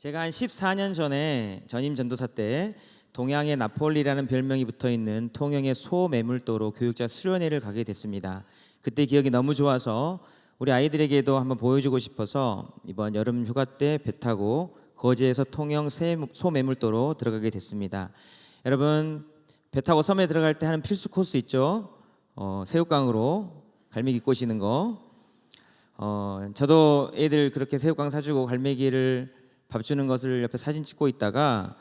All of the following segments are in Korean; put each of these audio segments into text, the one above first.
제가 한 14년 전에 전임 전도사 때 동양의 나폴리라는 별명이 붙어있는 통영의 소매물도로 교육자 수련회를 가게 됐습니다. 그때 기억이 너무 좋아서 우리 아이들에게도 한번 보여주고 싶어서 이번 여름 휴가 때 배 타고 거제에서 통영 소매물도로 들어가게 됐습니다. 여러분, 배 타고 섬에 들어갈 때 하는 필수 코스 있죠? 새우깡으로 갈매기 꼬시는 거. 저도 애들 그렇게 새우깡 사주고 갈매기를 밥 주는 것을 옆에 사진 찍고 있다가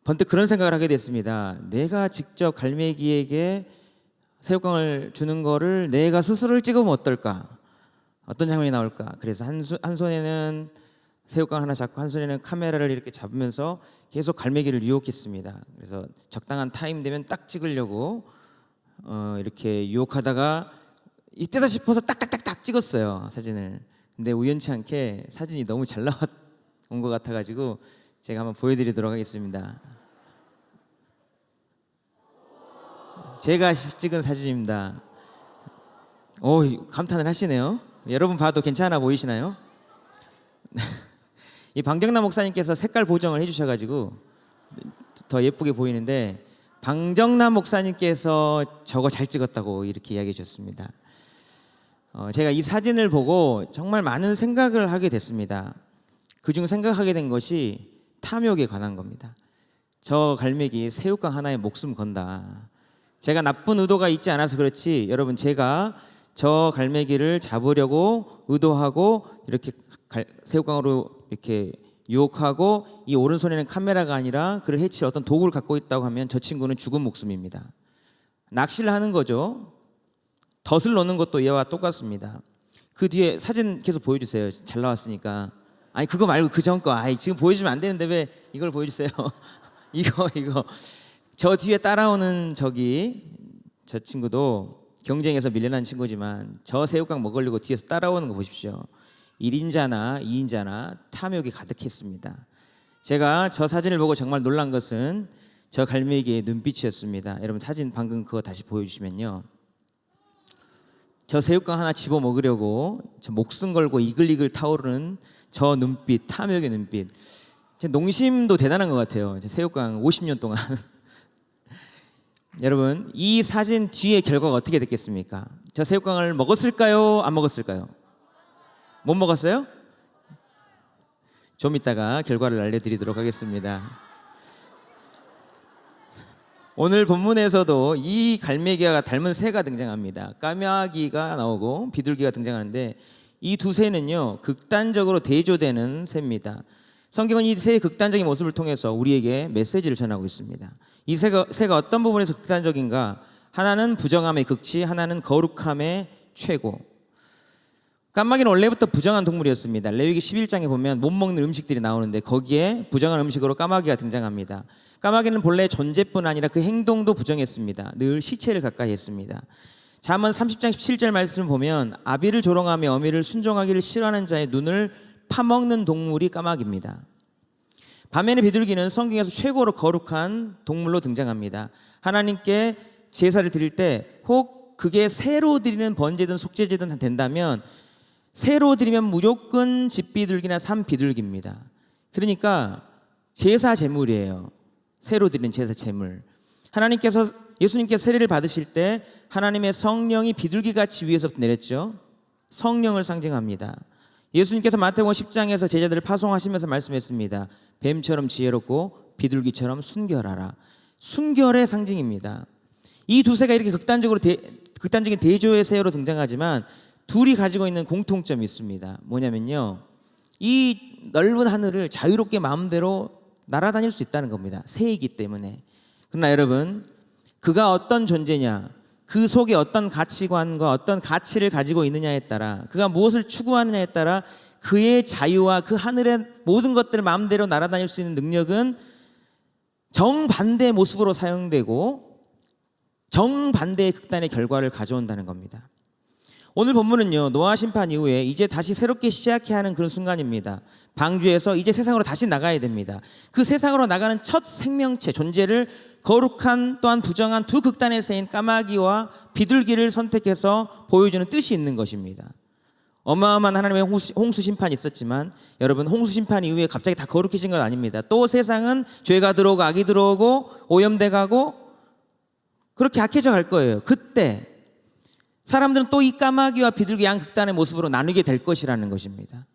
번뜩 그런 생각을 하게 됐습니다. 내가 직접 갈매기에게 새우깡을 주는 거를 내가 스스로를 찍으면 어떨까? 어떤 장면이 나올까? 그래서 한 손에는 새우깡 하나 잡고 한 손에는 카메라를 이렇게 잡으면서 계속 갈매기를 유혹했습니다. 그래서 적당한 타임 되면 딱 찍으려고 이렇게 유혹하다가 이때다 싶어서 딱딱딱딱 찍었어요, 사진을. 근데 우연치 않게 사진이 너무 잘 나온 것 같아가지고 제가 한번 보여드리도록 하겠습니다. 제가 찍은 사진입니다. 감탄을 하시네요. 여러분 봐도 괜찮아 보이시나요? 이 방정남 목사님께서 색깔 보정을 해주셔가지고 더 예쁘게 보이는데, 방정남 목사님께서 저거 잘 찍었다고 이렇게 이야기해 주셨습니다. 제가 이 사진을 보고 정말 많은 생각을 하게 됐습니다. 그중 생각하게 된 것이 탐욕에 관한 겁니다. 저 갈매기 새우깡 하나에 목숨 건다. 제가 나쁜 의도가 있지 않아서 그렇지, 여러분, 제가 저 갈매기를 잡으려고 의도하고 이렇게 새우깡으로 이렇게 유혹하고 이 오른손에는 카메라가 아니라 그를 해칠 어떤 도구를 갖고 있다고 하면 저 친구는 죽은 목숨입니다. 낚시를 하는 거죠. 덫을 놓는 것도 얘와 똑같습니다. 그 뒤에 사진 계속 보여주세요. 잘 나왔으니까. 아니 그거 말고 그 전 거. 지금 보여주면 안 되는데 왜 이걸 보여주세요. 이거 저 뒤에 따라오는 저 친구도 경쟁에서 밀려난 친구지만 저 새우깡 먹으려고 뒤에서 따라오는 거 보십시오. 1인자나 2인자나 탐욕이 가득했습니다. 제가 저 사진을 보고 정말 놀란 것은 저 갈매기의 눈빛이었습니다. 여러분, 사진 방금 그거 다시 보여주시면요, 저 새우깡 하나 집어 먹으려고 저 목숨 걸고 이글이글 타오르는 저 눈빛, 탐욕의 눈빛. 제 농심도 대단한 것 같아요. 제 새우깡 50년 동안. 여러분, 이 사진 뒤에 결과가 어떻게 됐겠습니까? 저 새우깡을 먹었을까요? 안 먹었을까요? 못 먹었어요? 좀 이따가 결과를 알려드리도록 하겠습니다. 오늘 본문에서도 이 갈매기와 닮은 새가 등장합니다. 까마귀가 나오고 비둘기가 등장하는데 이 두 새는요, 극단적으로 대조되는 새입니다. 성경은 이 새의 극단적인 모습을 통해서 우리에게 메시지를 전하고 있습니다. 이 새가 어떤 부분에서 극단적인가? 하나는 부정함의 극치, 하나는 거룩함의 최고. 까마귀는 원래부터 부정한 동물이었습니다. 레위기 11장에 보면 못 먹는 음식들이 나오는데 거기에 부정한 음식으로 까마귀가 등장합니다. 까마귀는 본래 존재뿐 아니라 그 행동도 부정했습니다. 늘 시체를 가까이 했습니다. 잠언 30장 17절 말씀을 보면 아비를 조롱하며 어미를 순종하기를 싫어하는 자의 눈을 파먹는 동물이 까마귀입니다. 반면에 비둘기는 성경에서 최고로 거룩한 동물로 등장합니다. 하나님께 제사를 드릴 때 혹 그게 새로 드리는 번제든 속죄제든 된다면 새로 드리면 무조건 집비둘기나 산비둘기입니다. 그러니까 제사 제물이에요. 새로 드리는 제사 제물. 예수님께서 세례를 받으실 때 하나님의 성령이 비둘기같이 위에서부터 내렸죠. 성령을 상징합니다. 예수님께서 마태복음 10장에서 제자들을 파송하시면서 말씀했습니다. 뱀처럼 지혜롭고 비둘기처럼 순결하라. 순결의 상징입니다. 이 두 새가 이렇게 극단적인 대조의 새로 등장하지만 둘이 가지고 있는 공통점이 있습니다. 뭐냐면요, 이 넓은 하늘을 자유롭게 마음대로 날아다닐 수 있다는 겁니다. 새이기 때문에. 그러나 여러분, 그가 어떤 존재냐, 그 속에 어떤 가치관과 어떤 가치를 가지고 있느냐에 따라, 그가 무엇을 추구하느냐에 따라 그의 자유와 그 하늘의 모든 것들을 마음대로 날아다닐 수 있는 능력은 정반대의 모습으로 사용되고 정반대의 극단의 결과를 가져온다는 겁니다. 오늘 본문은요, 노아 심판 이후에 이제 다시 새롭게 시작해야 하는 그런 순간입니다. 방주에서 이제 세상으로 다시 나가야 됩니다. 그 세상으로 나가는 첫 생명체 존재를 거룩한 또한 부정한 두 극단의 새인 까마귀와 비둘기를 선택해서 보여주는 뜻이 있는 것입니다. 어마어마한 하나님의 홍수 심판이 있었지만 여러분, 홍수 심판 이후에 갑자기 다 거룩해진 건 아닙니다. 또 세상은 죄가 들어오고 악이 들어오고 오염돼 가고 그렇게 악해져 갈 거예요. 그때 사람들은 또 이 까마귀와 비둘기 양극단의 모습으로 나누게 될 것이라는 것입니다.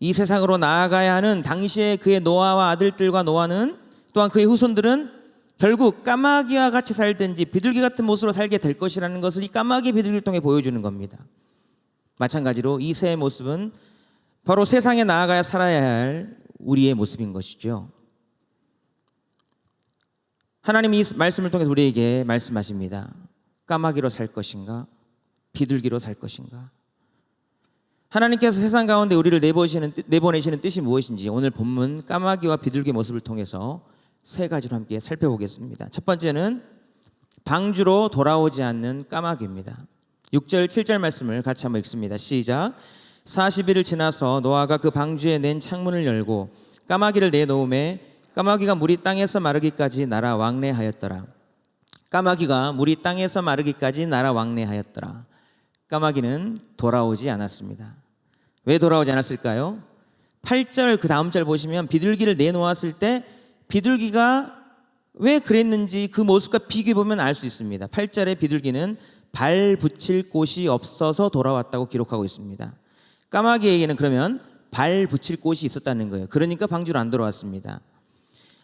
이 세상으로 나아가야 하는 당시에 그의 노아와 아들들과 노아는, 또한 그의 후손들은 결국 까마귀와 같이 살든지 비둘기 같은 모습으로 살게 될 것이라는 것을 이 까마귀 비둘기를 통해 보여주는 겁니다. 마찬가지로 이 새의 모습은 바로 세상에 나아가야 살아야 할 우리의 모습인 것이죠. 하나님이 이 말씀을 통해서 우리에게 말씀하십니다. 까마귀로 살 것인가? 비둘기로 살 것인가? 하나님께서 세상 가운데 우리를 내보내시는 뜻이 무엇인지 오늘 본문 까마귀와 비둘기 모습을 통해서 세 가지로 함께 살펴보겠습니다. 첫 번째는 방주로 돌아오지 않는 까마귀입니다. 6절 7절 말씀을 같이 한번 읽습니다. 시작. 40일을 지나서 노아가 그 방주에 낸 창문을 열고 까마귀를 내놓음에 까마귀가 물이 땅에서 마르기까지 날아 왕래하였더라. 까마귀가 물이 땅에서 마르기까지 날아 왕래하였더라. 까마귀는 돌아오지 않았습니다. 왜 돌아오지 않았을까요? 8절 그 다음 절 보시면 비둘기를 내놓았을 때 비둘기가 왜 그랬는지 그 모습과 비교해 보면 알 수 있습니다. 8절에 비둘기는 발 붙일 곳이 없어서 돌아왔다고 기록하고 있습니다. 까마귀에게는 그러면 발 붙일 곳이 있었다는 거예요. 그러니까 방주로 안 돌아왔습니다.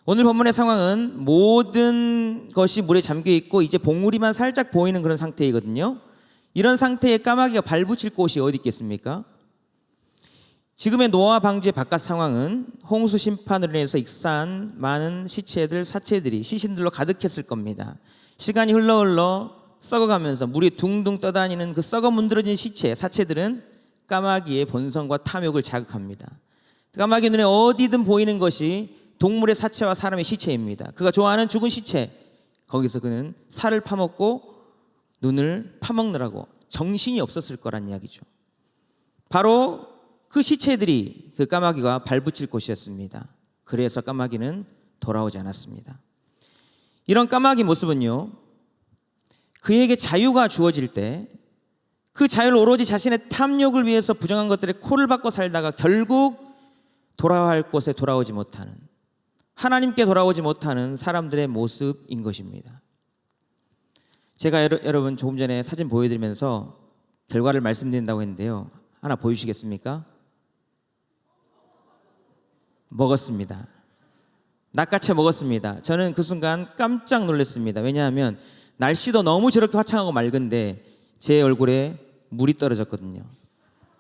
오늘 본문의 상황은 모든 것이 물에 잠겨 있고 이제 봉우리만 살짝 보이는 그런 상태이거든요. 이런 상태에 까마귀가 발 붙일 곳이 어디 있겠습니까? 지금의 노아 방주의 바깥 상황은 홍수 심판으로 인해서 익사한 많은 사체들이 시신들로 가득했을 겁니다. 시간이 흘러 썩어가면서 물이 둥둥 떠다니는 그 썩어 문드러진 사체들은 까마귀의 본성과 탐욕을 자극합니다. 까마귀 눈에 어디든 보이는 것이 동물의 사체와 사람의 시체입니다. 그가 좋아하는 죽은 시체, 거기서 그는 살을 파먹고 눈을 파먹느라고 정신이 없었을 거란 이야기죠. 바로 그 시체들이 그 까마귀가 발붙일 곳이었습니다. 그래서 까마귀는 돌아오지 않았습니다. 이런 까마귀 모습은요, 그에게 자유가 주어질 때 그 자유를 오로지 자신의 탐욕을 위해서 부정한 것들에 코를 박고 살다가 결국 돌아야 할 곳에 돌아오지 못하는, 하나님께 돌아오지 못하는 사람들의 모습인 것입니다. 제가 여러분 조금 전에 사진 보여드리면서 결과를 말씀드린다고 했는데요, 하나 보이시겠습니까? 먹었습니다. 낚아채 먹었습니다. 저는 그 순간 깜짝 놀랐습니다. 왜냐하면 날씨도 너무 저렇게 화창하고 맑은데 제 얼굴에 물이 떨어졌거든요.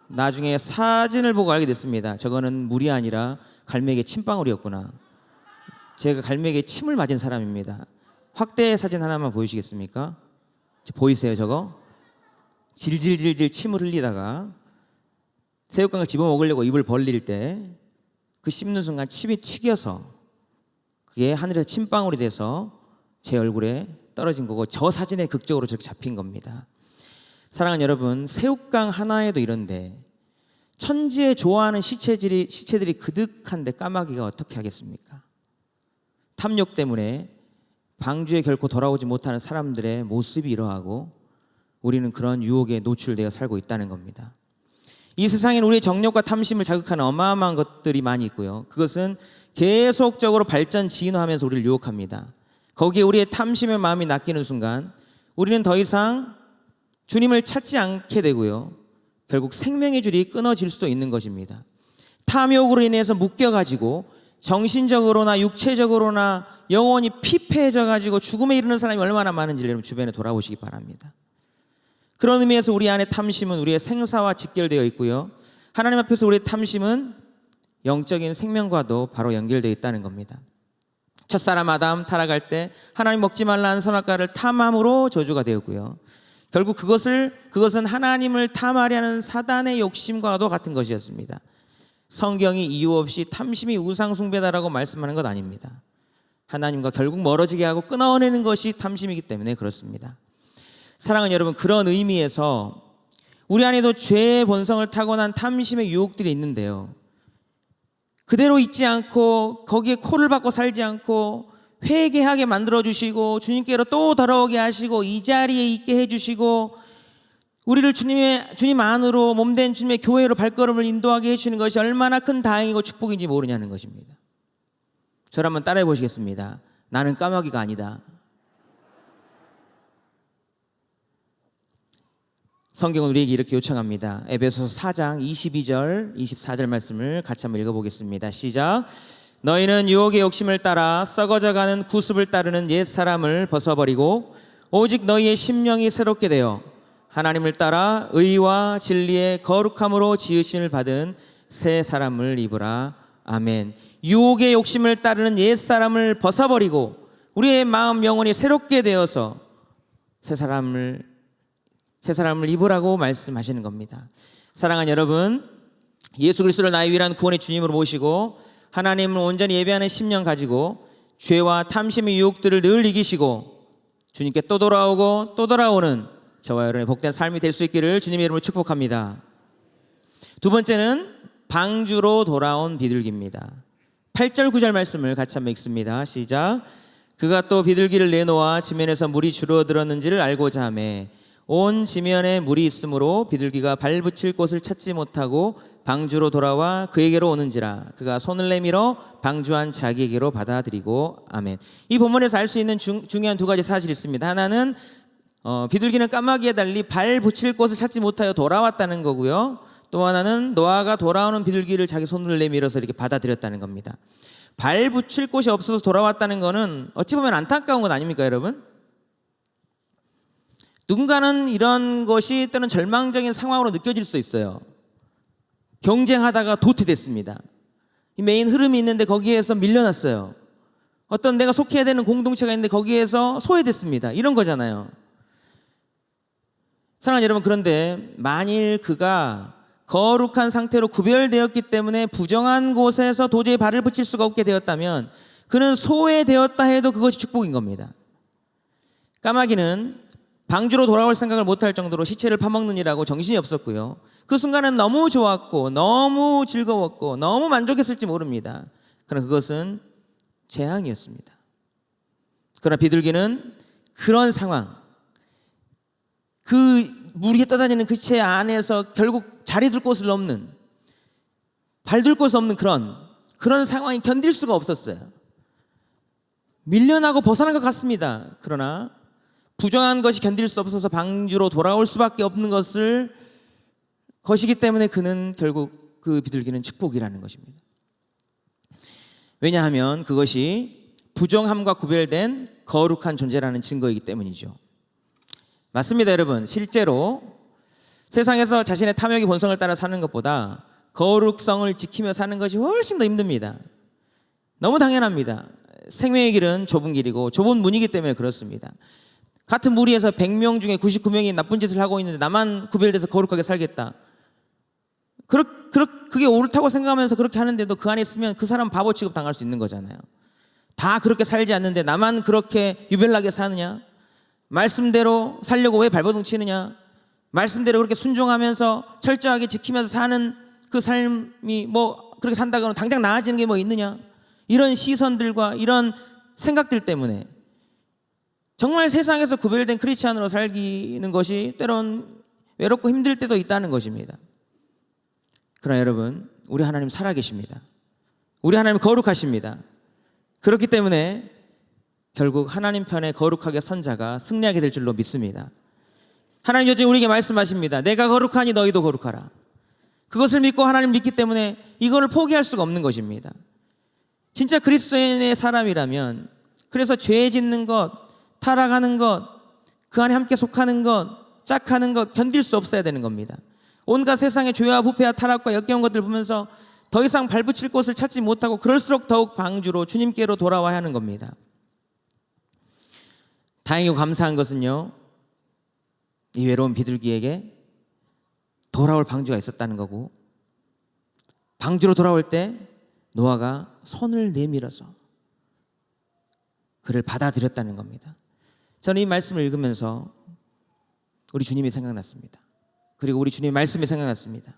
나중에 사진을 보고 알게 됐습니다. 저거는 물이 아니라 갈매기의 침방울이었구나. 제가 갈매기의 침을 맞은 사람입니다. 확대 사진 하나만 보이시겠습니까? 보이세요 저거? 질질질질 침을 흘리다가 새우깡을 집어먹으려고 입을 벌릴 때 그 씹는 순간 침이 튀겨서 그게 하늘에서 침방울이 돼서 제 얼굴에 떨어진 거고, 저 사진에 극적으로 저렇게 잡힌 겁니다. 사랑하는 여러분, 새우깡 하나에도 이런데 천지에 좋아하는 시체들이 그득한데 까마귀가 어떻게 하겠습니까? 탐욕 때문에 방주에 결코 돌아오지 못하는 사람들의 모습이 이러하고 우리는 그런 유혹에 노출되어 살고 있다는 겁니다. 이 세상에는 우리의 정욕과 탐심을 자극하는 어마어마한 것들이 많이 있고요, 그것은 계속적으로 발전 진화하면서 우리를 유혹합니다. 거기에 우리의 탐심의 마음이 낚이는 순간 우리는 더 이상 주님을 찾지 않게 되고요, 결국 생명의 줄이 끊어질 수도 있는 것입니다. 탐욕으로 인해서 묶여가지고 정신적으로나 육체적으로나 영혼이 피폐해져가지고 죽음에 이르는 사람이 얼마나 많은지 여러분 주변에 돌아보시기 바랍니다. 그런 의미에서 우리 안에 탐심은 우리의 생사와 직결되어 있고요, 하나님 앞에서 우리의 탐심은 영적인 생명과도 바로 연결되어 있다는 겁니다. 첫사람 아담 타락할 때 하나님 먹지 말라는 선악과를 탐함으로 저주가 되었고요, 결국 그것은 하나님을 탐하려 하는 사단의 욕심과도 같은 것이었습니다. 성경이 이유 없이 탐심이 우상 숭배다라고 말씀하는 것 아닙니다. 하나님과 결국 멀어지게 하고 끊어내는 것이 탐심이기 때문에 그렇습니다. 사랑하는 여러분, 그런 의미에서 우리 안에도 죄의 본성을 타고난 탐심의 유혹들이 있는데요, 그대로 있지 않고 거기에 코를 박고 살지 않고 회개하게 만들어주시고 주님께로 또 돌아오게 하시고 이 자리에 있게 해주시고 우리를 주님 안으로 몸된 주님의 교회로 발걸음을 인도하게 해주시는 것이 얼마나 큰 다행이고 축복인지 모르냐는 것입니다. 저를 한번 따라해 보시겠습니다. 나는 까마귀가 아니다. 성경은 우리에게 이렇게 요청합니다. 에베소서 4장 22절 24절 말씀을 같이 한번 읽어보겠습니다. 시작. 너희는 유혹의 욕심을 따라 썩어져가는 구습을 따르는 옛사람을 벗어버리고 오직 너희의 심령이 새롭게 되어 하나님을 따라 의와 진리의 거룩함으로 지으심을 받은 새 사람을 입으라. 아멘. 유혹의 욕심을 따르는 옛사람을 벗어버리고 우리의 마음 영혼이 새롭게 되어서 새 사람을 입으라고 말씀하시는 겁니다. 사랑하는 여러분, 예수 그리스도를 나의 유일한 구원의 주님으로 모시고 하나님을 온전히 예배하는 심령 가지고 죄와 탐심의 유혹들을 늘 이기시고 주님께 또 돌아오고 또 돌아오는 저와 여러분의 복된 삶이 될 수 있기를 주님의 이름으로 축복합니다. 두 번째는 방주로 돌아온 비둘기입니다. 8절 9절 말씀을 같이 한번 읽습니다. 시작. 그가 또 비둘기를 내놓아 지면에서 물이 줄어들었는지를 알고자 하매 온 지면에 물이 있으므로 비둘기가 발 붙일 곳을 찾지 못하고 방주로 돌아와 그에게로 오는지라. 그가 손을 내밀어 방주한 자기에게로 받아들이고. 아멘. 이 본문에서 알 수 있는 중요한 두 가지 사실이 있습니다. 하나는 비둘기는 까마귀에 달리 발 붙일 곳을 찾지 못하여 돌아왔다는 거고요. 또 하나는 노아가 돌아오는 비둘기를 자기 손을 내밀어서 이렇게 받아들였다는 겁니다. 발 붙일 곳이 없어서 돌아왔다는 거는 어찌 보면 안타까운 것 아닙니까, 여러분? 누군가는 이런 것이 때로는 절망적인 상황으로 느껴질 수 있어요. 경쟁하다가 도태됐습니다. 이 메인 흐름이 있는데 거기에서 밀려났어요. 어떤 내가 속해야 되는 공동체가 있는데 거기에서 소외됐습니다. 이런 거잖아요. 사랑하는 여러분, 그런데 만일 그가 거룩한 상태로 구별되었기 때문에 부정한 곳에서 도저히 발을 붙일 수가 없게 되었다면 그는 소외되었다 해도 그것이 축복인 겁니다. 까마귀는 방주로 돌아올 생각을 못할 정도로 시체를 파먹느니라고 정신이 없었고요. 그 순간은 너무 좋았고 너무 즐거웠고 너무 만족했을지 모릅니다. 그러나 그것은 재앙이었습니다. 그러나 비둘기는 그런 상황, 그 물이 떠다니는 그 시체 안에서 결국 자리 둘 곳을 없는, 발 둘 곳 없는 그런 상황이 견딜 수가 없었어요. 밀려나고 벗어난 것 같습니다. 그러나 부정한 것이 견딜 수 없어서 방주로 돌아올 수밖에 없는 것이기 때문에 그는 결국 그 비둘기는 축복이라는 것입니다. 왜냐하면 그것이 부정함과 구별된 거룩한 존재라는 증거이기 때문이죠. 맞습니다, 여러분. 실제로 세상에서 자신의 탐욕의 본성을 따라 사는 것보다 거룩성을 지키며 사는 것이 훨씬 더 힘듭니다. 너무 당연합니다. 생명의 길은 좁은 길이고 좁은 문이기 때문에 그렇습니다. 같은 무리에서 100명 중에 99명이 나쁜 짓을 하고 있는데 나만 구별돼서 거룩하게 살겠다. 그게 옳다고 생각하면서 그렇게 하는데도 그 안에 있으면 그 사람 바보 취급 당할 수 있는 거잖아요. 다 그렇게 살지 않는데 나만 그렇게 유별나게 사느냐? 말씀대로 살려고 왜 발버둥 치느냐? 말씀대로 그렇게 순종하면서 철저하게 지키면서 사는 그 삶이 뭐 그렇게 산다고 하면 당장 나아지는 게 뭐 있느냐? 이런 시선들과 이런 생각들 때문에 정말 세상에서 구별된 크리스찬으로 살기는 것이 때론 외롭고 힘들 때도 있다는 것입니다. 그러나 여러분, 우리 하나님 살아계십니다. 우리 하나님 거룩하십니다. 그렇기 때문에 결국 하나님 편에 거룩하게 선 자가 승리하게 될 줄로 믿습니다. 하나님 요즘 우리에게 말씀하십니다. 내가 거룩하니 너희도 거룩하라. 그것을 믿고 하나님 믿기 때문에 이거를 포기할 수가 없는 것입니다. 진짜 그리스도인의 사람이라면 그래서 죄 짓는 것, 타락하는 것, 그 안에 함께 속하는 것, 짝하는 것 견딜 수 없어야 되는 겁니다. 온갖 세상의 죄와 부패와 타락과 역겨운 것들 보면서 더 이상 발붙일 곳을 찾지 못하고 그럴수록 더욱 방주로 주님께로 돌아와야 하는 겁니다. 다행이고 감사한 것은요, 이 외로운 비둘기에게 돌아올 방주가 있었다는 거고, 방주로 돌아올 때 노아가 손을 내밀어서 그를 받아들였다는 겁니다. 저는 이 말씀을 읽으면서 우리 주님이 생각났습니다. 그리고 우리 주님의 말씀이 생각났습니다.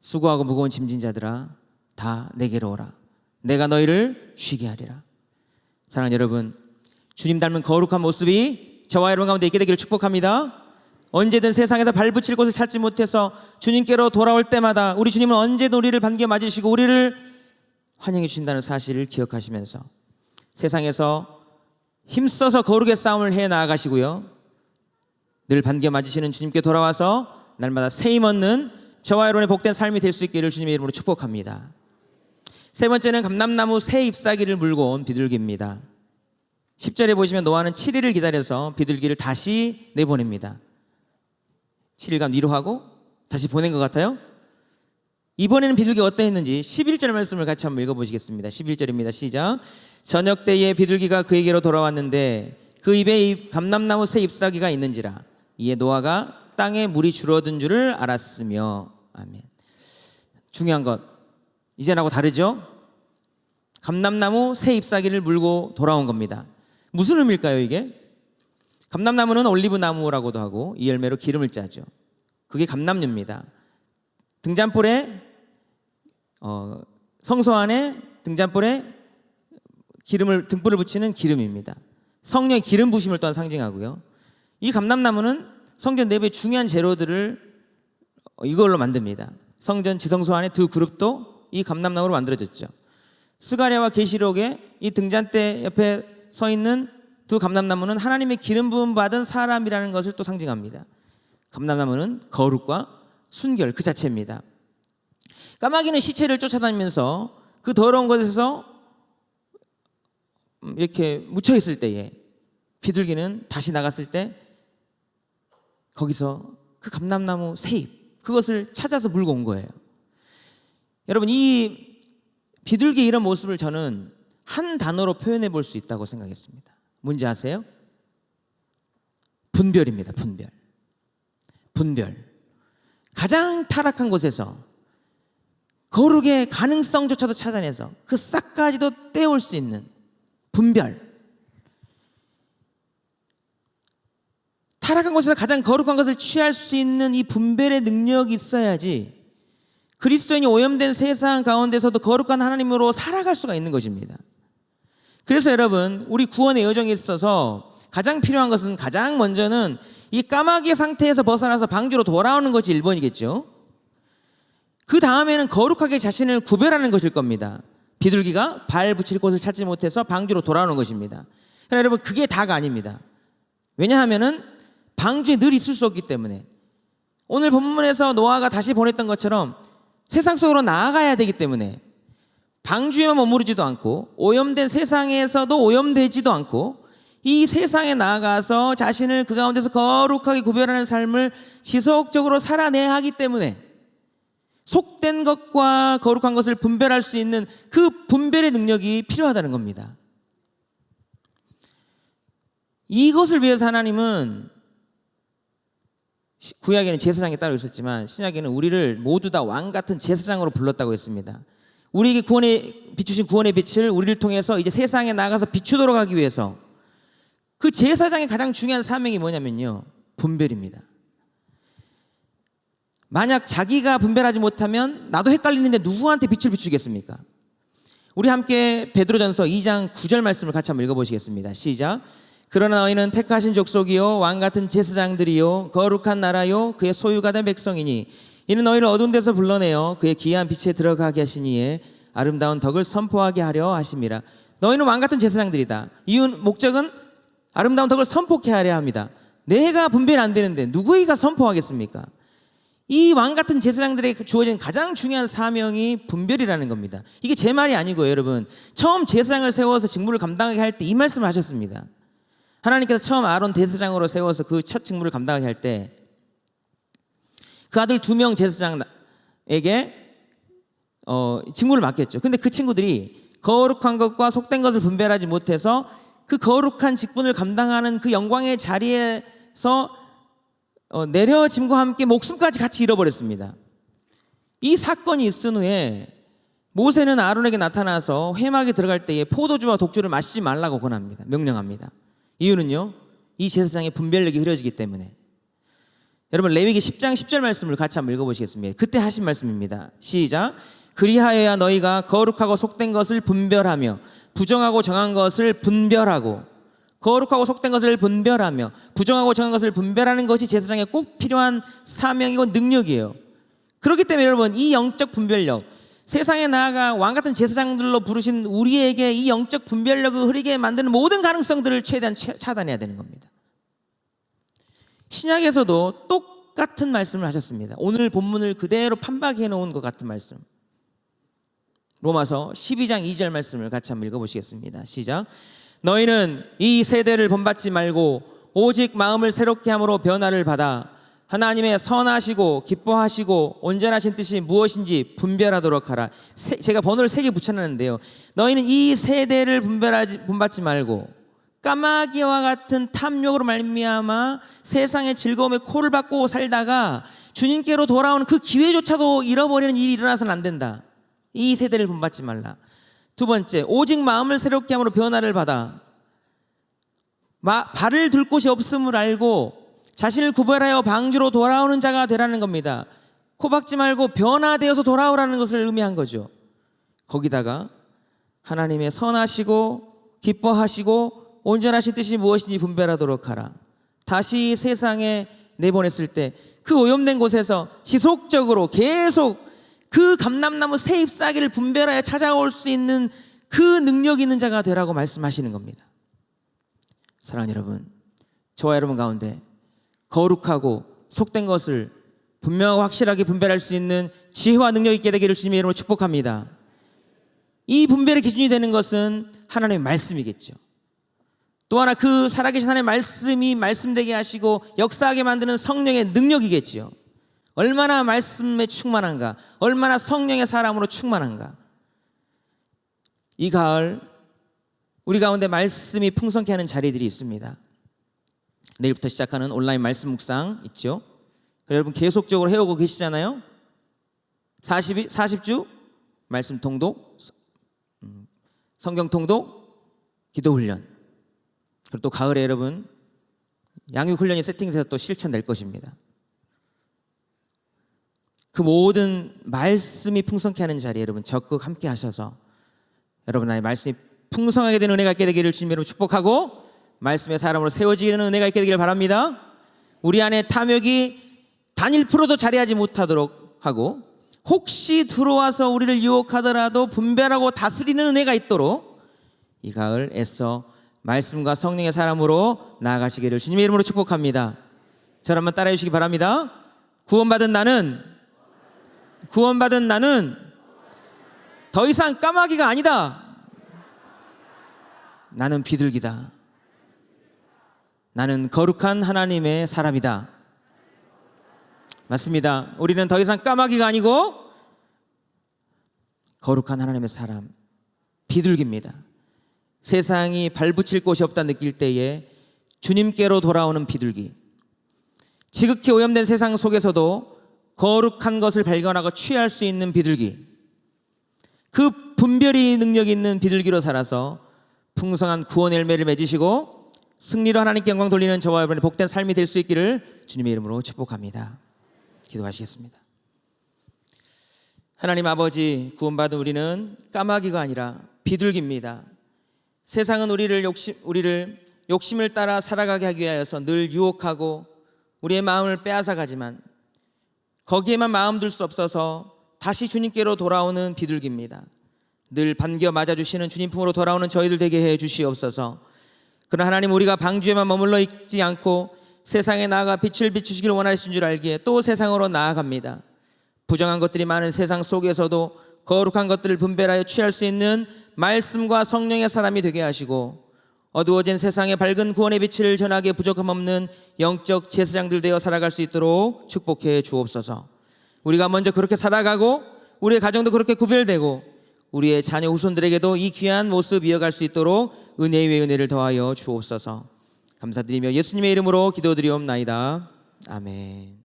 수고하고 무거운 짐진 자들아 다 내게로 오라. 내가 너희를 쉬게 하리라. 사랑하는 여러분, 주님 닮은 거룩한 모습이 저와 여러분 가운데 있게 되기를 축복합니다. 언제든 세상에서 발붙일 곳을 찾지 못해서 주님께로 돌아올 때마다 우리 주님은 언제든 우리를 반겨 맞으시고 우리를 환영해 주신다는 사실을 기억하시면서 세상에서 힘써서 거룩의 싸움을 해 나아가시고요, 늘 반겨 맞으시는 주님께 돌아와서 날마다 새 힘 얻는 저와 여러분의 복된 삶이 될 수 있기를 주님의 이름으로 축복합니다. 세 번째는 감람나무 새 잎사귀를 물고 온 비둘기입니다. 10절에 보시면 노아는 7일을 기다려서 비둘기를 다시 내보냅니다. 7일간 위로하고 다시 보낸 것 같아요. 이번에는 비둘기가 어떠했는지 11절 말씀을 같이 한번 읽어보시겠습니다. 11절입니다. 시작. 저녁 때에 비둘기가 그에게로 돌아왔는데 그 입에 감람나무 새 잎사귀가 있는지라. 이에 노아가 땅에 물이 줄어든 줄을 알았으며. 아멘. 중요한 것, 이전하고 다르죠? 감람나무 새 잎사귀를 물고 돌아온 겁니다. 무슨 의미일까요 이게? 감람나무는 올리브나무라고도 하고 이 열매로 기름을 짜죠. 그게 감람류입니다. 등잔불에 성소 안에 등잔불에 등불을 붙이는 기름입니다. 성령의 기름 부심을 또한 상징하고요. 이 감람나무는 성전 내부의 중요한 재료들을 이걸로 만듭니다. 성전 지성소 안에 두 그룹도 이 감람나무로 만들어졌죠. 스가랴와 계시록에 이 등잔대 옆에 서 있는 두 감람나무는 하나님의 기름 부음 받은 사람이라는 것을 또 상징합니다. 감람나무는 거룩과 순결 그 자체입니다. 까마귀는 시체를 쫓아다니면서 그 더러운 곳에서 이렇게 묻혀 있을 때에 비둘기는 다시 나갔을 때 거기서 그 감람나무 새잎 그것을 찾아서 물고 온 거예요. 여러분, 이 비둘기 이런 모습을 저는 한 단어로 표현해 볼 수 있다고 생각했습니다. 뭔지 아세요? 분별입니다. 분별. 가장 타락한 곳에서 거룩의 가능성조차도 찾아내서 그 싹까지도 떼올 수 있는 분별. 타락한 곳에서 가장 거룩한 것을 취할 수 있는 이 분별의 능력이 있어야지 그리스도인이 오염된 세상 가운데서도 거룩한 하나님으로 살아갈 수가 있는 것입니다. 그래서 여러분, 우리 구원의 여정에 있어서 가장 필요한 것은 가장 먼저는 이 까마귀의 상태에서 벗어나서 방주로 돌아오는 것이 1번이겠죠. 그 다음에는 거룩하게 자신을 구별하는 것일 겁니다. 비둘기가 발 붙일 곳을 찾지 못해서 방주로 돌아오는 것입니다. 그러나 여러분, 그게 다가 아닙니다. 왜냐하면은 방주에 늘 있을 수 없기 때문에 오늘 본문에서 노아가 다시 보냈던 것처럼 세상 속으로 나아가야 되기 때문에 방주에만 머무르지도 않고 오염된 세상에서도 오염되지도 않고 이 세상에 나아가서 자신을 그 가운데서 거룩하게 구별하는 삶을 지속적으로 살아내야 하기 때문에 속된 것과 거룩한 것을 분별할 수 있는 그 분별의 능력이 필요하다는 겁니다. 이것을 위해서 하나님은 구약에는 제사장이 따로 있었지만 신약에는 우리를 모두 다 왕같은 제사장으로 불렀다고 했습니다. 우리에게 비추신 구원의 빛을 우리를 통해서 이제 세상에 나가서 비추도록 하기 위해서 그 제사장의 가장 중요한 사명이 뭐냐면요, 분별입니다. 만약 자기가 분별하지 못하면 나도 헷갈리는데 누구한테 빛을 비추겠습니까? 우리 함께 베드로전서 2장 9절 말씀을 같이 한번 읽어보시겠습니다. 시작. 그러나 너희는 택하신 족속이요 왕같은 제사장들이요 거룩한 나라요 그의 소유가 된 백성이니 이는 너희를 어두운 데서 불러내어 그의 기이한 빛에 들어가게 하시니에 아름다운 덕을 선포하게 하려 하심이라. 너희는 왕같은 제사장들이다. 이유는 목적은 아름다운 덕을 선포케 하려 합니다. 내가 분별이 안 되는데 누구이가 선포하겠습니까? 이 왕같은 제사장들에게 주어진 가장 중요한 사명이 분별이라는 겁니다. 이게 제 말이 아니고요, 여러분. 처음 제사장을 세워서 직무를 감당하게 할 때 이 말씀을 하셨습니다. 하나님께서 처음 아론 대제사장으로 세워서 그 첫 직무를 감당하게 할 때 그 아들 2명 제사장에게 직무를 맡겼죠. 근데 그 친구들이 거룩한 것과 속된 것을 분별하지 못해서 그 거룩한 직분을 감당하는 그 영광의 자리에서 내려짐과 함께 목숨까지 같이 잃어버렸습니다. 이 사건이 있은 후에 모세는 아론에게 나타나서 회막에 들어갈 때에 포도주와 독주를 마시지 말라고 권합니다. 명령합니다. 이유는요, 이 제사장의 분별력이 흐려지기 때문에. 여러분, 레위기 10장 10절 말씀을 같이 한번 읽어보시겠습니다. 그때 하신 말씀입니다. 시작. 그리하여야 너희가 거룩하고 속된 것을 분별하며 부정하고 정한 것을 분별하고 거룩하고 속된 것을 분별하며 부정하고 정한 것을 분별하는 것이 제사장에 꼭 필요한 사명이고 능력이에요. 그렇기 때문에 여러분, 이 영적 분별력, 세상에 나아가 왕같은 제사장들로 부르신 우리에게 이 영적 분별력을 흐리게 만드는 모든 가능성들을 최대한 차단해야 되는 겁니다. 신약에서도 똑같은 말씀을 하셨습니다. 오늘 본문을 그대로 판박해 놓은 것 같은 말씀. 로마서 12장 2절 말씀을 같이 한번 읽어보시겠습니다. 시작. 너희는 이 세대를 본받지 말고 오직 마음을 새롭게 함으로 변화를 받아 하나님의 선하시고 기뻐하시고 온전하신 뜻이 무엇인지 분별하도록 하라. 제가 번호를 3개 붙여놨는데요. 너희는 이 세대를 본받지 말고 까마귀와 같은 탐욕으로 말미암아 세상의 즐거움에 코를 박고 살다가 주님께로 돌아오는 그 기회조차도 잃어버리는 일이 일어나서는 안 된다. 이 세대를 본받지 말라. 두 번째, 오직 마음을 새롭게 함으로 변화를 받아 발을 둘 곳이 없음을 알고 자신을 구별하여 방주로 돌아오는 자가 되라는 겁니다. 코 박지 말고 변화되어서 돌아오라는 것을 의미한 거죠. 거기다가 하나님의 선하시고 기뻐하시고 온전하신 뜻이 무엇인지 분별하도록 하라. 다시 세상에 내보냈을 때 그 오염된 곳에서 지속적으로 계속 그 감람나무 새 잎사귀를 분별하여 찾아올 수 있는 그 능력 있는 자가 되라고 말씀하시는 겁니다. 사랑하는 여러분, 저와 여러분 가운데 거룩하고 속된 것을 분명하고 확실하게 분별할 수 있는 지혜와 능력 있게 되기를 주님의 이름으로 축복합니다. 이 분별의 기준이 되는 것은 하나님의 말씀이겠죠. 또 하나 그 살아계신 하나님의 말씀이 말씀되게 하시고 역사하게 만드는 성령의 능력이겠죠. 얼마나 말씀에 충만한가, 얼마나 성령의 사람으로 충만한가. 이 가을 우리 가운데 말씀이 풍성케 하는 자리들이 있습니다. 내일부터 시작하는 온라인 말씀 묵상 있죠. 여러분 계속적으로 해오고 계시잖아요. 40주 말씀 통독, 성경 통독, 기도 훈련. 그리고 또 가을에 여러분 양육 훈련이 세팅돼서 또 실천될 것입니다. 그 모든 말씀이 풍성케 하는 자리에 여러분 적극 함께 하셔서 여러분 나의 말씀이 풍성하게 되는 은혜가 있게 되기를 주님의 이름으로 축복하고 말씀의 사람으로 세워지는 은혜가 있게 되기를 바랍니다. 우리 안에 탐욕이 단 1%도 자리하지 못하도록 하고 혹시 들어와서 우리를 유혹하더라도 분별하고 다스리는 은혜가 있도록 이 가을 애써 말씀과 성령의 사람으로 나아가시기를 주님의 이름으로 축복합니다. 저를 한번 따라해 주시기 바랍니다. 구원받은 나는 더 이상 까마귀가 아니다. 나는 비둘기다. 나는 거룩한 하나님의 사람이다. 맞습니다. 우리는 더 이상 까마귀가 아니고 거룩한 하나님의 사람, 비둘기입니다. 세상이 발붙일 곳이 없다 느낄 때에 주님께로 돌아오는 비둘기. 지극히 오염된 세상 속에서도 거룩한 것을 발견하고 취할 수 있는 비둘기. 그 분별이 능력 있는 비둘기로 살아서 풍성한 구원 열매를 맺으시고 승리로 하나님께 영광 돌리는 저와 여러분의 복된 삶이 될 수 있기를 주님의 이름으로 축복합니다. 기도하시겠습니다. 하나님 아버지, 구원받은 우리는 까마귀가 아니라 비둘기입니다. 세상은 우리를 욕심을 따라 살아가게 하기 위하여서 늘 유혹하고 우리의 마음을 빼앗아가지만 거기에만 마음 둘 수 없어서 다시 주님께로 돌아오는 비둘기입니다. 늘 반겨 맞아주시는 주님 품으로 돌아오는 저희들 되게 해 주시옵소서. 그러나 하나님, 우리가 방주에만 머물러 있지 않고 세상에 나아가 빛을 비추시길 원하신 줄 알기에 또 세상으로 나아갑니다. 부정한 것들이 많은 세상 속에서도 거룩한 것들을 분별하여 취할 수 있는 말씀과 성령의 사람이 되게 하시고 어두워진 세상에 밝은 구원의 빛을 전하기에 부족함 없는 영적 제사장들 되어 살아갈 수 있도록 축복해 주옵소서. 우리가 먼저 그렇게 살아가고 우리의 가정도 그렇게 구별되고 우리의 자녀 후손들에게도 이 귀한 모습 이어갈 수 있도록 은혜 위에 은혜를 더하여 주옵소서. 감사드리며 예수님의 이름으로 기도드리옵나이다. 아멘.